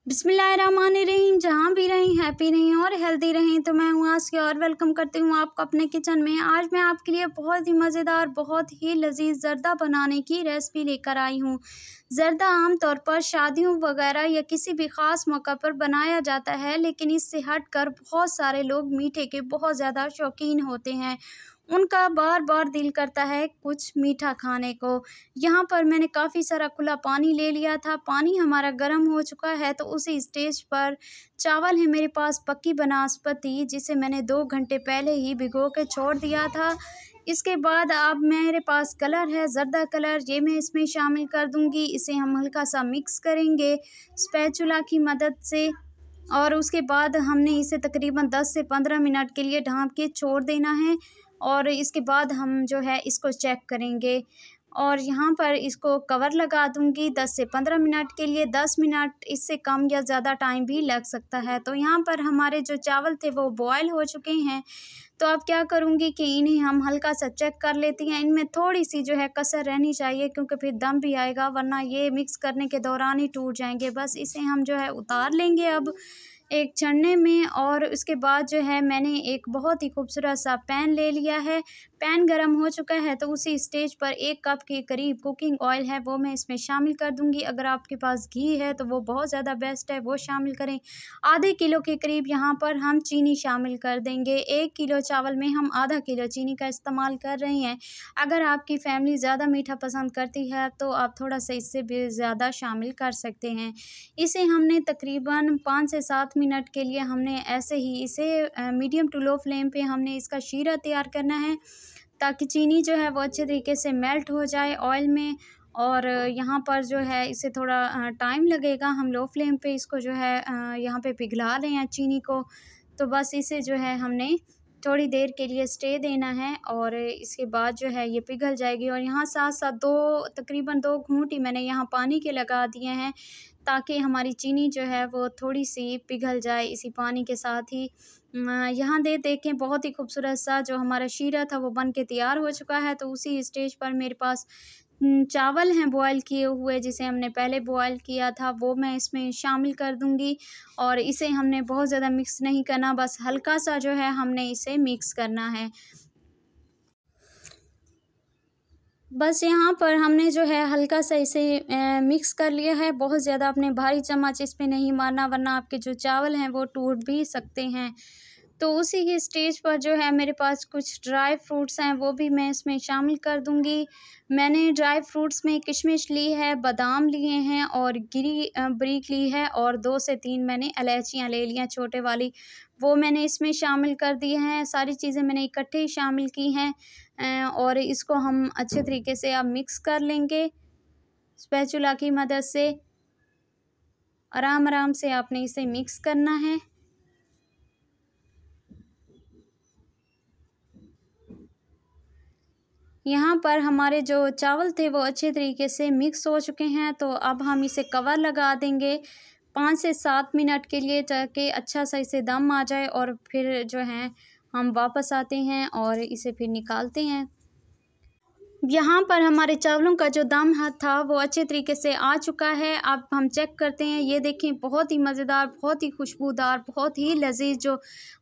बिस्मिल्लाहिर्रहमानिर्रहीम। जहाँ भी रहें हैप्पी रहें और हेल्दी रहें। तो मैं हूँ आसिया और वेलकम करती हूँ आपको अपने किचन में। आज मैं आपके लिए बहुत ही मज़ेदार बहुत ही लजीज ज़र्दा बनाने की रेसिपी लेकर आई हूँ। ज़र्दा आम तौर पर शादियों वगैरह या किसी भी ख़ास मौका पर बनाया जाता है, लेकिन इससे हटकर बहुत सारे लोग मीठे के बहुत ज़्यादा शौकीन होते हैं। उनका बार बार दिल करता है कुछ मीठा खाने को। यहाँ पर मैंने काफ़ी सारा खुला पानी ले लिया था। पानी हमारा गर्म हो चुका है, तो उसी स्टेज पर चावल है मेरे पास पक्की बनास्पति, जिसे मैंने 2 घंटे पहले ही भिगो के छोड़ दिया था। इसके बाद अब मेरे पास कलर है ज़र्दा कलर, ये मैं इसमें शामिल कर दूँगी। इसे हम हल्का सा मिक्स करेंगे स्पैचुला की मदद से, और उसके बाद हमने इसे तकरीबन 10 से 15 मिनट के लिए ढाँप के छोड़ देना है। और इसके बाद हम जो है इसको चेक करेंगे, और यहाँ पर इसको कवर लगा दूँगी 10 से 15 मिनट के लिए। 10 मिनट इससे कम या ज़्यादा टाइम भी लग सकता है। तो यहाँ पर हमारे जो चावल थे वो बॉयल हो चुके हैं। तो अब क्या करूँगी कि इन्हें हम हल्का सा चेक कर लेती हैं। इनमें थोड़ी सी जो है कसर रहनी चाहिए, क्योंकि फिर दम भी आएगा, वरना ये मिक्स करने के दौरान ही टूट जाएंगे। बस इसे हम जो है उतार लेंगे अब एक छन्ने में। और उसके बाद जो है मैंने एक बहुत ही खूबसूरत सा पैन ले लिया है। पैन गरम हो चुका है, तो उसी स्टेज पर 1 कप के करीब कुकिंग ऑयल है, वो मैं इसमें शामिल कर दूंगी। अगर आपके पास घी है तो वो बहुत ज़्यादा बेस्ट है, वो शामिल करें। आधे किलो के करीब यहाँ पर हम चीनी शामिल कर देंगे। 1 किलो चावल में हम आधा किलो चीनी का इस्तेमाल कर रहे हैं। अगर आपकी फैमिली ज़्यादा मीठा पसंद करती है तो आप थोड़ा सा इससे भी ज़्यादा शामिल कर सकते हैं। इसे हमने तकरीबन 5 से 7 मिनट के लिए हमने ऐसे ही इसे मीडियम टू लो फ्लेम पे हमने इसका शीरा तैयार करना है, ताकि चीनी जो है वो अच्छे तरीके से मेल्ट हो जाए ऑयल में। और यहाँ पर जो है इसे थोड़ा टाइम लगेगा। हम लो फ्लेम पे इसको जो है यहाँ पे पिघला रहे हैं चीनी को। तो बस इसे जो है हमने थोड़ी देर के लिए स्टे देना है, और इसके बाद जो है ये पिघल जाएगी। और यहाँ साथ साथ तकरीबन 2 घूंट ही मैंने यहाँ पानी के लगा दिए हैं, ताकि हमारी चीनी जो है वो थोड़ी सी पिघल जाए इसी पानी के साथ ही। यहाँ देखें बहुत ही खूबसूरत सा जो हमारा शीरा था वो बन के तैयार हो चुका है। तो उसी स्टेज पर मेरे पास चावल हैं बॉयल किए हुए, जिसे हमने पहले बॉयल किया था, वो मैं इसमें शामिल कर दूंगी। और इसे हमने बहुत ज़्यादा मिक्स नहीं करना, बस हल्का सा जो है हमने इसे मिक्स करना है। बस यहाँ पर हमने जो है हल्का सा इसे मिक्स कर लिया है। बहुत ज़्यादा अपने भारी चम्मच इस पे नहीं मारना, वरना आपके जो चावल हैं वो टूट भी सकते हैं। तो उसी की स्टेज पर जो है मेरे पास कुछ ड्राई फ्रूट्स हैं, वो भी मैं इसमें शामिल कर दूंगी। मैंने ड्राई फ्रूट्स में किशमिश ली है, बादाम लिए हैं, और गिरी बरीक ली है, और 2 से 3 मैंने इलायचियाँ ले ली हैं छोटे वाली, वो मैंने इसमें शामिल कर दिए हैं। सारी चीज़ें मैंने इकट्ठे ही शामिल की हैं। और इसको हम अच्छे तरीके से अब मिक्स कर लेंगे स्पैचुला की मदद से। आराम आराम से आपने इसे मिक्स करना है। यहाँ पर हमारे जो चावल थे वो अच्छे तरीके से मिक्स हो चुके हैं। तो अब हम इसे कवर लगा देंगे 5 से 7 मिनट के लिए, ताकि अच्छा सा इसे दम आ जाए। और फिर जो है हम वापस आते हैं और इसे फिर निकालते हैं। यहाँ पर हमारे चावलों का जो दम था वो अच्छे तरीके से आ चुका है। अब हम चेक करते हैं। ये देखें बहुत ही मज़ेदार बहुत ही खुशबूदार बहुत ही लजीज जो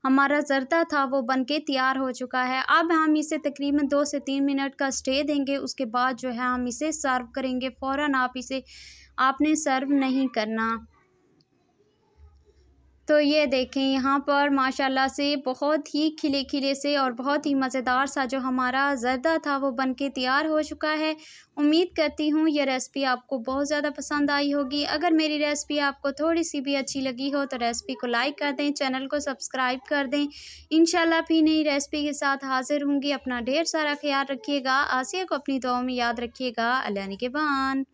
हमारा ज़र्दा था वो बनके तैयार हो चुका है। अब हम इसे तकरीबन 2 से 3 मिनट का स्टे देंगे। उसके बाद जो है हम इसे सर्व करेंगे। फ़ौरन आपने सर्व नहीं करना। तो ये देखें यहाँ पर माशाल्लाह से बहुत ही खिले खिले से और बहुत ही मज़ेदार सा जो हमारा ज़र्दा था वो बनके तैयार हो चुका है। उम्मीद करती हूँ ये रेसिपी आपको बहुत ज़्यादा पसंद आई होगी। अगर मेरी रेसिपी आपको थोड़ी सी भी अच्छी लगी हो तो रेसिपी को लाइक कर दें, चैनल को सब्सक्राइब कर दें। इंशाल्लाह फिर नई रेसिपी के साथ हाजिर होंगी। अपना ढेर सारा ख्याल रखिएगा। आसिया को अपनी दुआओं में याद रखिएगा। अल्लाह निगहबान।